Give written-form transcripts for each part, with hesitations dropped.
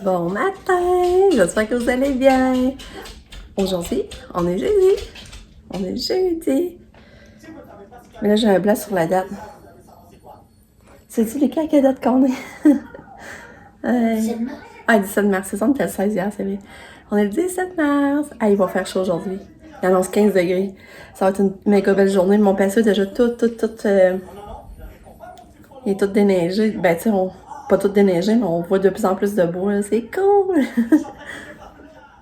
Bon matin, j'espère que vous allez bien. Aujourd'hui, on est jeudi. On est jeudi. Mais là, j'ai un blanc sur la date. Sais-tu lesquelles quelle date qu'on est? 17 mars. Ah, 17 mars, c'est ça, on était le 16 hier, c'est vrai. On est le 17 mars. Ah, il va faire chaud aujourd'hui. Il annonce 15 degrés. Ça va être une méga belle journée. Mon patio est déjà tout, il est tout déneigé. Ben, tu sais, pas tout déneigé, mais on voit de plus en plus de bois. C'est cool!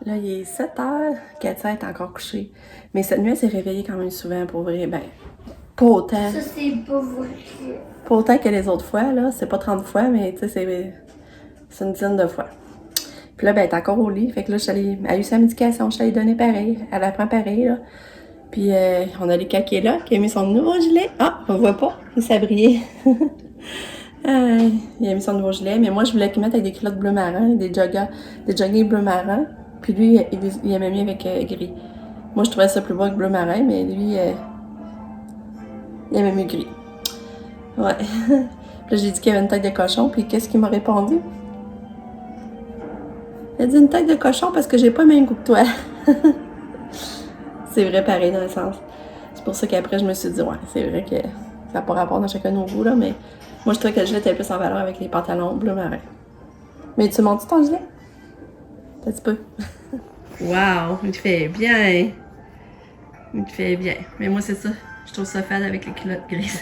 Là, il est 7h, Katia est encore couchée. Mais cette nuit, elle s'est réveillée quand même souvent, pour vrai. Ben, pas autant. Ça, c'est pas vrai. Pas autant que les autres fois, là. C'est pas 30 fois, mais tu sais, c'est une dizaine de fois. Puis là, ben, elle est encore au lit. Fait que là, elle a eu sa médication, je l'ai donné pareil. Elle la prend pareil, là. Puis on a les caquets là, qui a mis son nouveau gilet. Ah, on voit pas, il s'est brillé. Il a mis son nouveau gilet, mais moi, je voulais qu'il mette avec des culottes bleu marin, des jogging bleu marin. Puis lui, il aimait mieux avec gris. Moi, je trouvais ça plus beau avec bleu marin, mais lui, il aimait mieux gris. Ouais. Puis là, j'ai dit qu'il y avait une tête de cochon, puis qu'est-ce qu'il m'a répondu? Il a dit une tête de cochon parce que j'ai pas le même goût que toi. C'est vrai, pareil, dans le sens. C'est pour ça qu'après, je me suis dit, ouais, c'est vrai que ça n'a pas rapport dans chacun de nos goûts, là, mais moi, je trouvais que le gilet était plus en valeur avec les pantalons bleu marin. Mais tu montes ton gilet? Un petit peu. Wow, il te fait bien. Il te fait bien. Mais moi, c'est ça. Je trouve ça fade avec les culottes grises.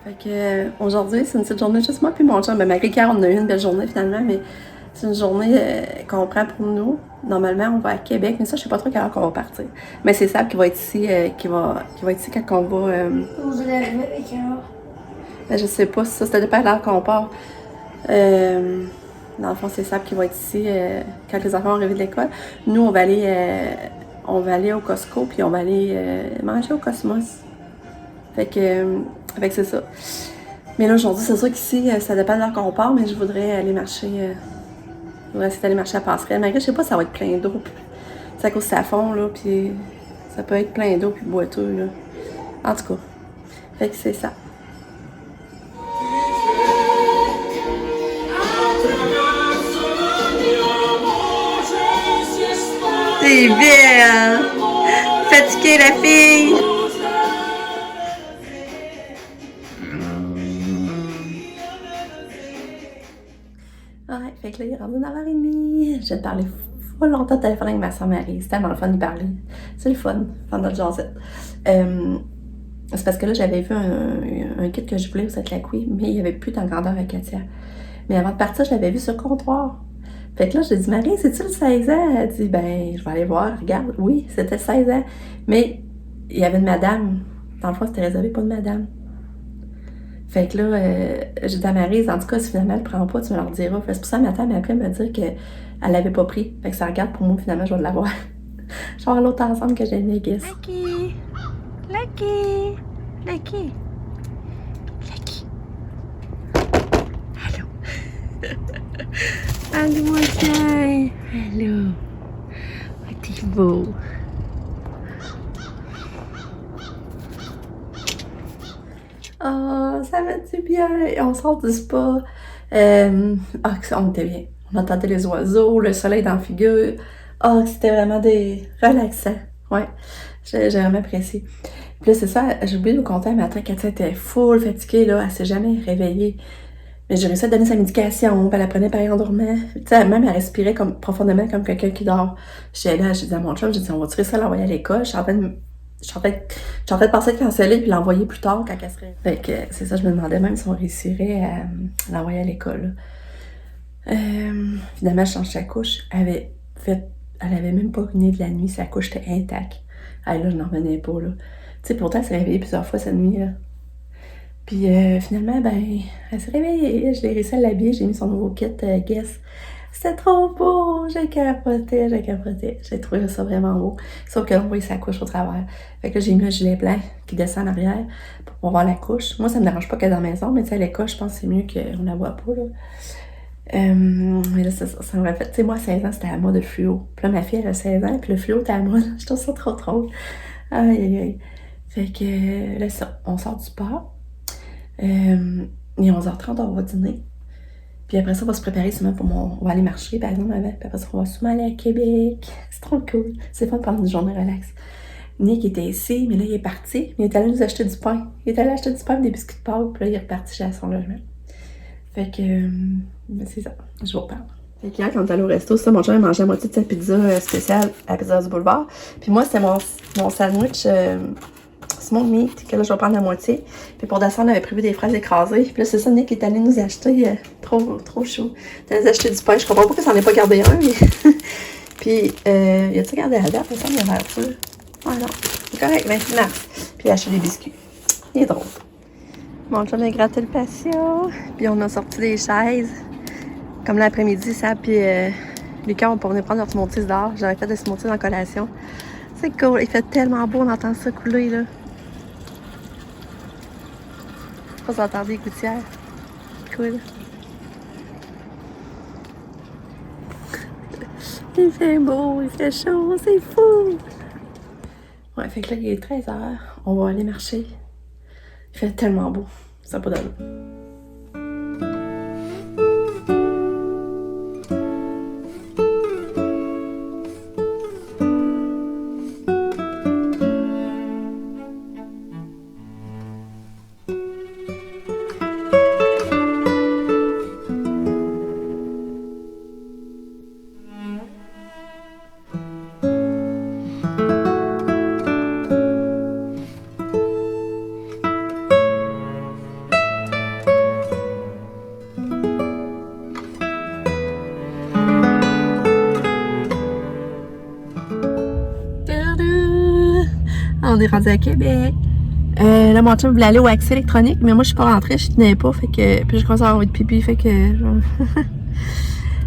Fait que aujourd'hui, c'est une petite journée juste moi puis mon chum. Ben, malgré qu'hier, on a eu une belle journée finalement, mais c'est une journée qu'on prend pour nous. Normalement, on va à Québec, mais ça, je sais pas trop quelle heure qu'on va partir. Mais c'est Sab qui va être ici, qui va être ici quand on va. Vous allez arriver avec quelle heure? Ben, je sais pas si ça dépend de l'heure qu'on part. Dans le fond, c'est Sab qui va être ici quand les enfants vont arriver de l'école. Nous, on va aller au Costco, puis on va aller manger au Cosmos. Fait que c'est ça. Mais là, aujourd'hui, c'est sûr qu'ici, ça dépend de l'heure qu'on part, mais je voudrais aller marcher. Je voudrais essayer d'aller marcher à Passerelle. Malgré, je sais pas, ça va être plein d'eau. C'est à cause que ça fond, là, puis ça peut être plein d'eau, puis boiteux, là. En tout cas. Fait que c'est ça. C'est bien! Fatiguée, la fille! Ouais, fait que là, il est rendu 9h30. Je vais te parler pas longtemps de téléphone avec ma soeur Marie. C'est tellement le fun d'y parler. C'est le fun, pendant notre jasette. C'est parce que là, j'avais vu un kit que je voulais au Saint-Lacouille, mais il n'y avait plus en grandeur à Katia. Mais avant de partir, je l'avais vu sur le comptoir. Fait que là, j'ai dit, Marie, c'est-tu le 16 ans? Elle dit, ben, je vais aller voir. Regarde, oui, c'était 16 ans. Mais il y avait une madame. Dans le fond, c'était réservé pour une madame. Fait que là, j'ai dit à Marie, en tout cas, si finalement elle prend pas, tu me leur diras. C'est pour ça que ma tante m'a appelé me dire qu'elle l'avait pas pris. Fait que ça regarde pour moi, finalement, je vais l'avoir. Je vais avoir l'autre ensemble que j'ai aimé, guess. Lucky! Lucky! Lucky! Lucky! Allô! Allô, mon chien! Allô! Oh, t'es beau! Oh, ça va du bien. On sort du spa. On était bien. On entendait les oiseaux, le soleil dans la figure. C'était vraiment des relaxants. Ouais, j'ai vraiment apprécié. Puis là, c'est ça, j'ai oublié de vous conter un matin, Katia était full fatiguée, là. Elle s'est jamais réveillée. Mais j'ai réussi à donner sa médication, puis elle la prenait pareil en dormant. Tu sais, même elle respirait comme, profondément comme quelqu'un qui dort. J'étais là, j'ai dit à mon chum, j'ai dit, on va tirer ça l'envoyer à l'école. Je suis en train de penser de canceller puis l'envoyer plus tard quand elle serait. Fait que c'est ça, je me demandais même si on réussirait à l'envoyer à l'école. Finalement, je change sa couche. Elle avait même pas ruiné de la nuit, sa couche était intacte. Ah là, je n'en revenais pas, là. Tu sais, pourtant, elle s'est réveillée plusieurs fois cette nuit, là. Puis finalement, ben, elle s'est réveillée. J'ai réussi à l'habiller, j'ai mis son nouveau kit Guess. C'était trop beau! J'ai capoté. J'ai trouvé ça vraiment beau. Sauf que là, on voyait sa couche au travers. Fait que là, j'ai mis un gilet blanc qui descend en arrière pour voir la couche. Moi, ça me dérange pas qu'elle est dans la maison, mais tu sais, à l'école, je pense que c'est mieux qu'on la voit pas, là. Mais là, ça m'aurait fait... Tu sais, moi, à 16 ans, c'était à moi de fluo. Puis là, ma fille, elle a 16 ans, puis le fluo était à moi. Je trouve ça trop drôle. Aïe. Fait que là, on sort du sport. Il est 11h30, on va dîner. Puis après ça, on va se préparer souvent on va aller marcher, par exemple, avant. Puis après ça, on va souvent aller à Québec. C'est trop cool. C'est fun de prendre une journée relax. Nick était ici, mais là, il est parti. Il est allé nous acheter du pain. Il est allé acheter du pain et des biscuits de Pâques. Puis là, il est reparti chez son logement. Fait que, c'est ça. Je vous reparle. Fait que hier, quand on est allé au resto, ça, mon chum, il mangeait la moitié de sa pizza spéciale à Pizza du Boulevard. Puis moi, c'était mon sandwich smoked meat, que là, je vais prendre la moitié. Puis pour descendre, on avait prévu des fraises écrasées. Puis là, c'est ça, Nick est allé nous acheter. Trop chaud. Il a acheté du pain. Je comprends pas que ça n'en ait pas gardé un, mais... Puis, il a-tu gardé la date? Ça, il a l'air sûr. Ah non, c'est correct, 28 mars. Puis il a acheté des biscuits. Il est drôle. Mon chum a gratté le patio. Puis on a sorti des chaises. Comme l'après-midi, ça, puis Lucas, on peut venir prendre leur smoothie dehors. J'avais fait des smoothies en collation. C'est cool. Il fait tellement beau, on entend ça couler, là. Je pense que vous entendez les gouttières. Cool. Il fait beau, il fait chaud, c'est fou! Ouais, fait que là, il est 13h. On va aller marcher. Il fait tellement beau. Ça n'a pas d'allure. On est rendu à Québec. Là, mon chum voulait aller au Accès électronique, mais moi, je suis pas rentrée, je tenais pas, fait que... Puis je commençais à avoir envie de pipi, fait que...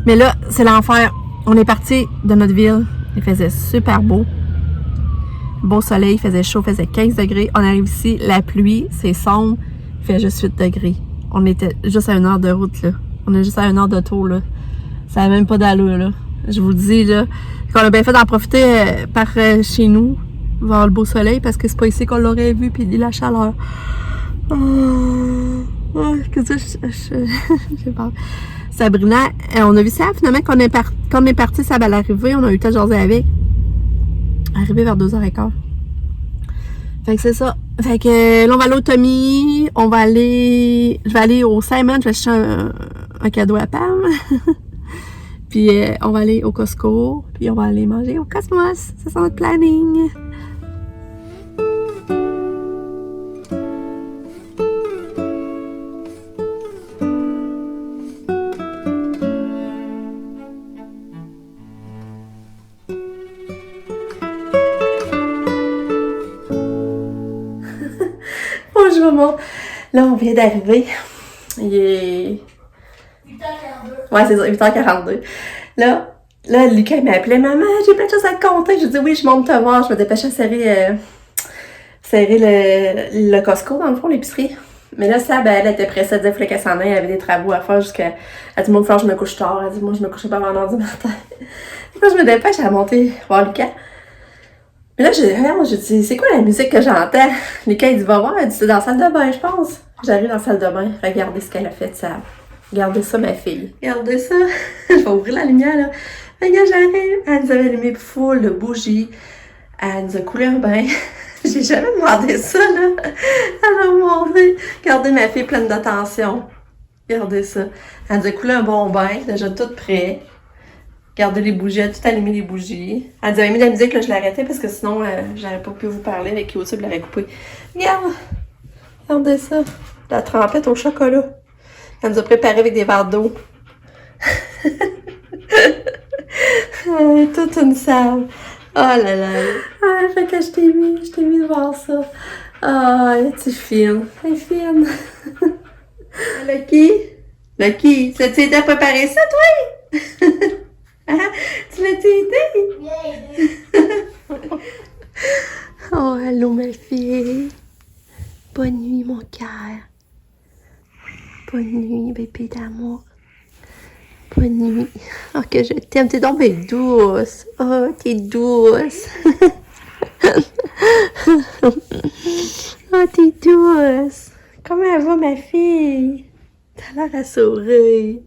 Mais là, c'est l'enfer. On est parti de notre ville. Il faisait super beau. Beau soleil, il faisait chaud, il faisait 15 degrés. On arrive ici, la pluie, c'est sombre, il fait juste 8 degrés. On était juste à 1 heure de route, là. On est juste à 1 heure de tour, là. Ça n'a même pas d'allure, là. Je vous le dis, là. On a bien fait d'en profiter par chez nous, voir le beau soleil, parce que c'est pas ici qu'on l'aurait vu, puis la chaleur. Qu'est-ce que je parle. Sabrina, on a vu ça, finalement, quand on est parti, ça va l'arrivée, on a eu le temps de jaser avec. Arrivé vers 2h15. Fait que c'est ça. Fait que là, on va aller au Tommy, je vais aller au Simon, je vais chercher un cadeau à Pam. Puis on va aller au Costco, puis on va aller manger au Cosmos. Ça, c'est notre planning. Bonjour, maman. Là, on vient d'arriver. Il est... 8h42. Ouais, c'est ça, 8h42. Là, Lucas, il m'appelait « Maman, j'ai plein de choses à te conter. » Je dis « Oui, je monte te voir. » Je me dépêchais à serrer le Costco, dans le fond, l'épicerie. Mais là, Sab, elle était pressée. Elle disait qu'il fallait qu'elle s'en aille. Elle avait des travaux à faire jusqu'à... Elle dit « Moi, il faut que je me couche tard. » Elle dit « Moi, je me couchais pas avant l'heure du matin. » Et quand je me dépêche à monter voir Lucas. Mais là, je dis « C'est quoi la musique que j'entends? » Lucas, il dit « Va voir. » Elle dit « C'est dans la salle de bain, je pense. » J'arrive dans la salle de bain. Regardez ce qu'elle a fait, Sab. Regardez ça, ma fille. Regardez ça. Je vais ouvrir la lumière, là. Regarde, j'arrive. Elle nous avait allumé full de bougies. Elle nous a coulé un bain. J'ai jamais demandé ça, là. Elle m'a montré. Regardez ma fille pleine d'attention. Regardez ça. Elle nous a coulé un bon bain, déjà tout prêt. Regardez les bougies, elle a tout allumé les bougies. Elle nous avait mis de la musique, là, je l'ai arrêtée parce que sinon, j'aurais pas pu vous parler avec YouTube, je l'aurais coupé. Regarde. Regardez ça. La trempette au chocolat. Elle nous a préparé avec des verres d'eau. Toute une salle. Oh là là. Ah, fait que je t'ai mis de voir ça. Ah, oh, tu fines. Elle est fine. Lucky, ça tu aidé à préparer ça, toi? Hein? Tu l'as-tu aidé? Bien aidé. Oh, allô, ma fille. Bonne nuit, mon cœur. Bonne nuit, bébé d'amour. Bonne nuit. Oh, que je t'aime. T'es donc bien douce. Oh, t'es douce. Oh, t'es douce. Comment elle va, ma fille? T'as l'air à sourire.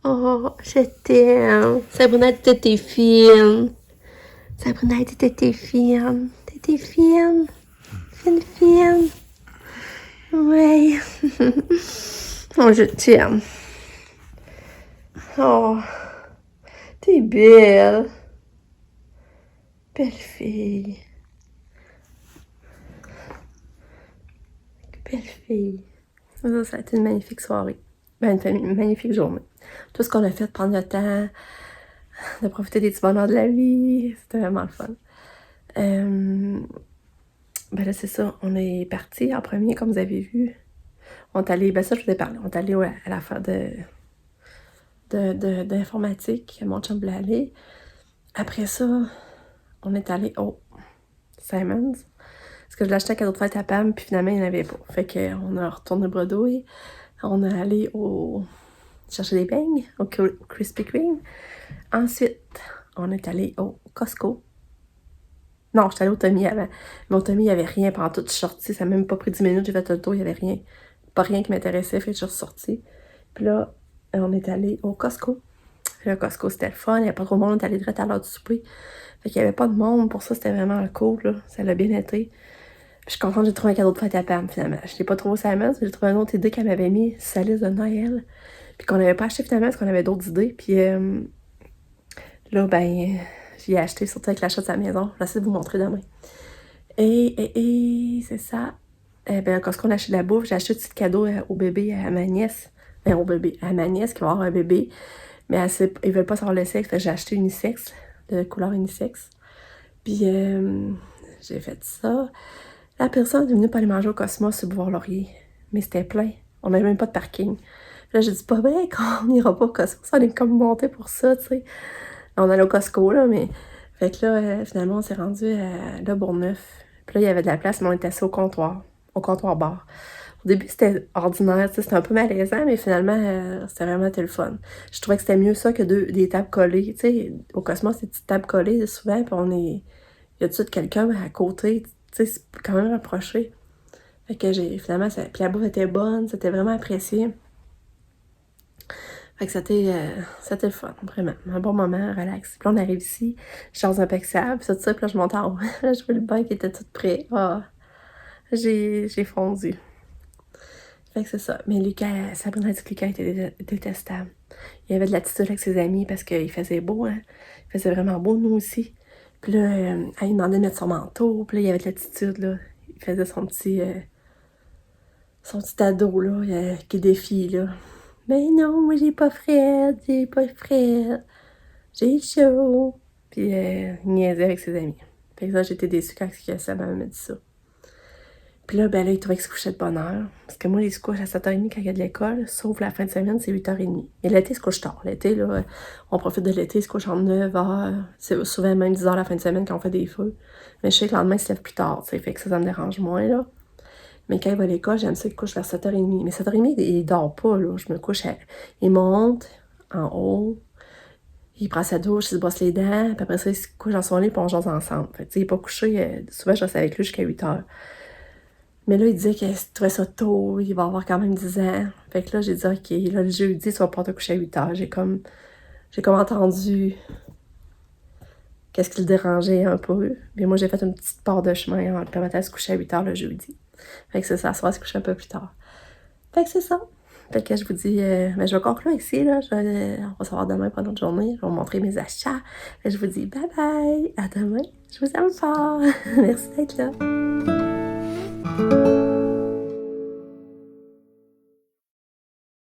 Oh, je t'aime. Sabrina, t'es fine. Sabrina, t'es fine. T'es fine. Fine. Ouais. Oh, je t'aime. Oh, t'es belle. Belle fille. Belle fille. Ça a été une magnifique soirée. Ben, une magnifique journée. Tout ce qu'on a fait, de prendre le temps, de profiter des petits bonheurs de la vie, c'était vraiment le fun. Ben là, c'est ça. On est parti en premier, comme vous avez vu. On est allé, ben ça, je vous ai parlé. On est allé à l'affaire d'informatique. Mon chum voulait aller. Après ça, on est allé au Simons. Parce que je l'ai acheté à cadeau de fête à Pam, puis finalement, il n'y en avait pas. Fait qu'on a retourné bredouille. On est allé chercher des beignes, au Krispy Kreme. Ensuite, on est allé au Costco. Non, j'étais allée au Tommy avant. Mais au Tommy, il n'y avait rien pendant tout. Je suis sortie. Ça n'a même pas pris 10 minutes. J'ai fait le tour. Il n'y avait rien. Pas rien qui m'intéressait. Fait que je suis ressortie. Puis là, on est allé au Costco. Le Costco, c'était le fun. Il n'y avait pas trop de monde. On est allé direct à l'heure du souper. Fait qu'il n'y avait pas de monde. Pour ça, c'était vraiment cool. Là. Ça l'a bien été. Puis je suis contente. J'ai trouvé un cadeau de fête à Pam, finalement. Je ne l'ai pas trouvé au Simons, mais j'ai trouvé un autre idée qu'elle m'avait mis sur sa liste de Noël. Puis qu'on n'avait pas acheté finalement parce qu'on avait d'autres idées. Puis là, ben... J'y ai acheté, surtout avec l'achat de sa maison. Je vais essayer de vous montrer demain. Et c'est ça. Ben, quand on a acheté de la bouffe, j'ai acheté un petit cadeau au bébé, à ma nièce. À ma nièce qui va avoir un bébé. Mais ils veulent pas savoir le sexe. Fait que j'ai acheté unisexe, de couleur unisexe. Puis j'ai fait ça. La personne est venue pour aller manger au Cosmos sur Boulevard Laurier. Mais c'était plein. On n'avait même pas de parking. Là, j'ai dit, pas vrai qu'on n'ira pas au Cosmos. On est comme monté pour ça, tu sais. On allait au Costco, là, mais... Fait que là, finalement, on s'est rendu à Le Bourgneuf. Puis là, il y avait de la place, mais on était assis au comptoir bar. Au début, c'était ordinaire, tu sais, c'était un peu malaisant, mais finalement, c'était vraiment le fun. Je trouvais que c'était mieux ça que des tables collées. Tu sais, au Cosmos, c'est des petites tables collées, souvent, puis il y a tout de suite quelqu'un à côté, tu sais, c'est quand même rapproché. Fait que finalement, puis la bouffe était bonne, c'était vraiment apprécié. Fait que c'était le fun, vraiment. Un bon moment, relax. Puis là, on arrive ici, je suis dans un Pexab, puis tout ça, puis là, je monte en haut. Là, je vois le bain qui était tout prêt. Ah, j'ai fondu. Fait que c'est ça. Mais Lucas, Sabrina dit que Lucas était détestable. Il y avait de l'attitude avec ses amis parce qu'il faisait beau, hein. Il faisait vraiment beau, nous aussi. Puis là, il demandait de mettre son manteau, puis là, il y avait de l'attitude, là. Il faisait son petit ado, là, qui défie, là. Ben non, moi j'ai pas frais. J'ai chaud. Puis il niaisait avec ses amis. Fait que ça, j'étais déçue quand ça m'a dit ça. Puis là, ben là, il trouvait qu'il se couchait de bonne heure. Parce que moi, il se couche à 7h30 quand il y a de l'école, sauf la fin de semaine, c'est 8h30. Mais l'été, il se couche tard. L'été, là, on profite de l'été, il se couche en 9h. C'est souvent même 10h la fin de semaine quand on fait des feux. Mais je sais que le lendemain, il se lève plus tard, tu sais. Fait que ça me dérange moins, là. Mais quand il va à l'école, j'aime ça qu'il couche vers 7h30. Mais 7h30, il dort pas, là. Je me couche, il monte en haut, il prend sa douche, il se brosse les dents, puis après ça, il se couche dans son lit, puis on jase ensemble. Fait que, il n'est pas couché, souvent, je reste avec lui jusqu'à 8h. Mais là, il disait qu'il trouvait ça tôt, il va avoir quand même 10 ans. Fait que là, j'ai dit, OK, là, le jeudi, tu vas pas te coucher à 8h. J'ai comme entendu qu'est-ce qui le dérangeait un peu. Mais moi, j'ai fait une petite part de chemin en le permettant de se coucher à 8h le jeudi. Fait que c'est ça, ça va se coucher un peu plus tard. Fait que c'est ça. Fait que je vous dis, ben, je vais conclure ici, là. On va se voir demain pour notre journée. Je vais vous montrer mes achats. Et je vous dis bye bye. À demain. Je vous aime fort. Merci d'être là.